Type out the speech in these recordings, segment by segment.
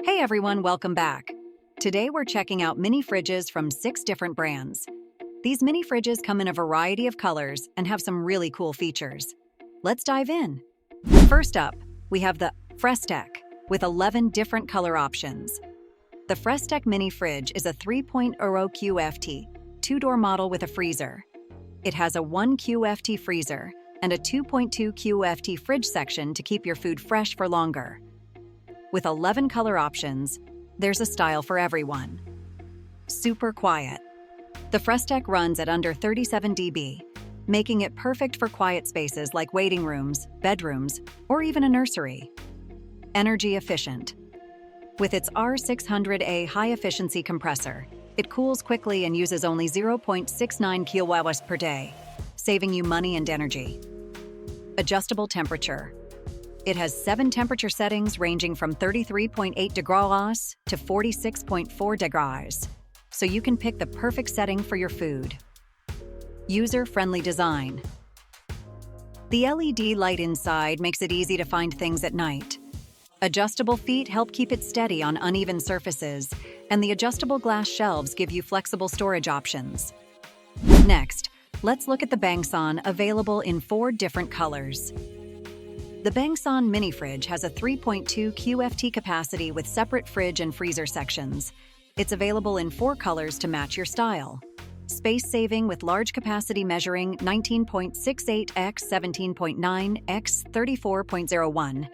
Hey everyone, welcome back. Today we're checking out mini fridges from 6 different brands. These mini fridges come in a variety of colors and have some really cool features. Let's dive in. First up, we have the Frestec with 11 different color options. The Frestec mini fridge is a 3.0 QFT, 2-door model with a freezer. It has a 1 QFT freezer and a 2.2 QFT fridge section to keep your food fresh for longer. With 11 color options, there's a style for everyone. Super quiet. The Frestec runs at under 37 dB, making it perfect for quiet spaces like waiting rooms, bedrooms, or even a nursery. Energy efficient. With its R600A high-efficiency compressor, it cools quickly and uses only 0.69 kilowatts per day, saving you money and energy. Adjustable temperature. It has 7 temperature settings ranging from 33.8 degrees to 46.4 degrees, so you can pick the perfect setting for your food. User-friendly design. The LED light inside makes it easy to find things at night. Adjustable feet help keep it steady on uneven surfaces, and the adjustable glass shelves give you flexible storage options. Next, let's look at the BANGSON, available in 4 different colors. The BANGSON mini fridge has a 3.2 QFT capacity with separate fridge and freezer sections. It's available in 4 colors to match your style. Space saving with large capacity measuring 19.68 x 17.9 x 34.01.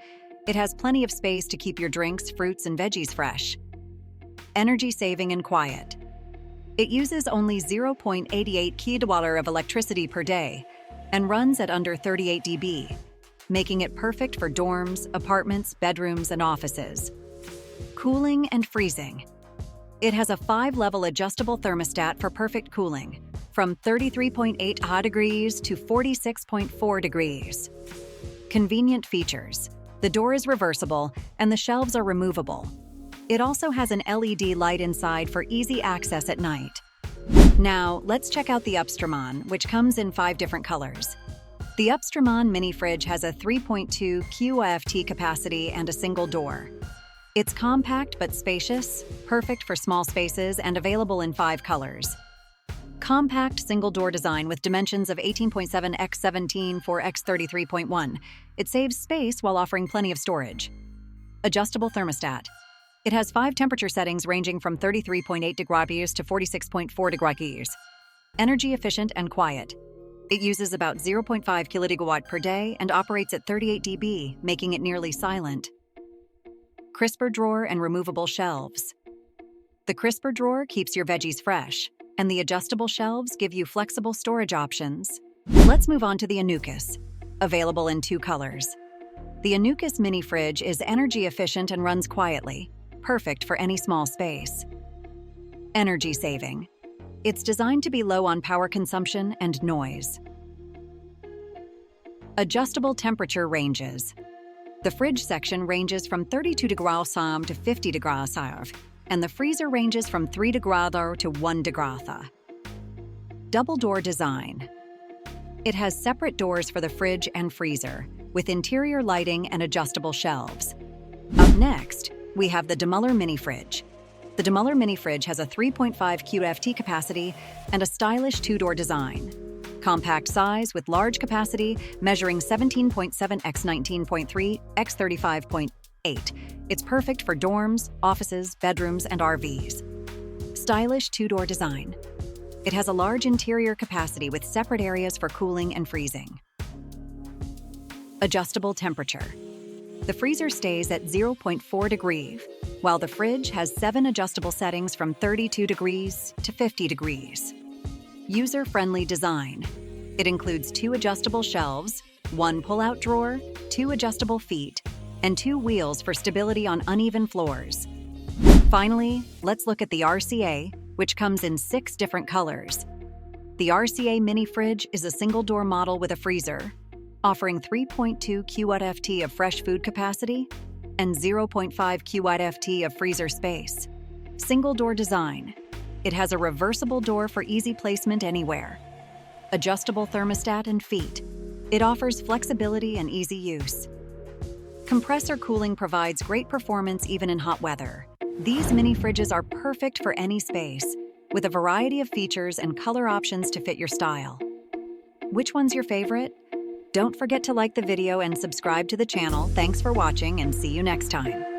It has plenty of space to keep your drinks, fruits, and veggies fresh. Energy saving and quiet. It uses only 0.88 kWh of electricity per day and runs at under 38 dB, making it perfect for dorms, apartments, bedrooms, and offices. Cooling and freezing. It has a 5-level adjustable thermostat for perfect cooling, from 33.8 degrees to 46.4 degrees. Convenient features. The door is reversible and the shelves are removable. It also has an LED light inside for easy access at night. Now, let's check out the Upstreman, which comes in 5 different colors. The Upstreman mini fridge has a 3.2 QFT capacity and a single door. It's compact but spacious, perfect for small spaces, and available in 5 colors. Compact single-door design with dimensions of 18.7 x 17.4 x 33.1. It saves space while offering plenty of storage. Adjustable thermostat. It has 5 temperature settings ranging from 33.8 degrees to 46.4 degrees. Energy efficient and quiet. It uses about 0.5 kWh per day and operates at 38 dB, making it nearly silent. Crisper drawer and removable shelves. The crisper drawer keeps your veggies fresh, and the adjustable shelves give you flexible storage options. Let's move on to the Anukis, available in 2 colors. The Anukis mini fridge is energy efficient and runs quietly, perfect for any small space. Energy saving. It's designed to be low on power consumption and noise. Adjustable temperature ranges. The fridge section ranges from 32 degrees to 50 degrees, and the freezer ranges from 3 degrees to 1 degree. Double door design. It has separate doors for the fridge and freezer, with interior lighting and adjustable shelves. Up next, we have the DEMULLER mini fridge. The DEMULLER mini fridge has a 3.5 QFT capacity and a stylish 2-door design. Compact size with large capacity, measuring 17.7 x 19.3 x 35.8. It's perfect for dorms, offices, bedrooms, and RVs. Stylish 2-door design. It has a large interior capacity with separate areas for cooling and freezing. Adjustable temperature. The freezer stays at 0.4 degrees, while the fridge has 7 adjustable settings from 32 degrees to 50 degrees. User-friendly design. It includes 2 adjustable shelves, 1 pull-out drawer, 2 adjustable feet, and 2 wheels for stability on uneven floors. Finally, let's look at the RCA, which comes in 6 different colors. The RCA mini fridge is a single-door model with a freezer, offering 3.2 QFT of fresh food capacity and 0.5 QFT of freezer space. Single-door design. It has a reversible door for easy placement anywhere. Adjustable thermostat and feet. It offers flexibility and easy use. Compressor cooling provides great performance even in hot weather. These mini fridges are perfect for any space, with a variety of features and color options to fit your style. Which one's your favorite? Don't forget to like the video and subscribe to the channel. Thanks for watching and see you next time.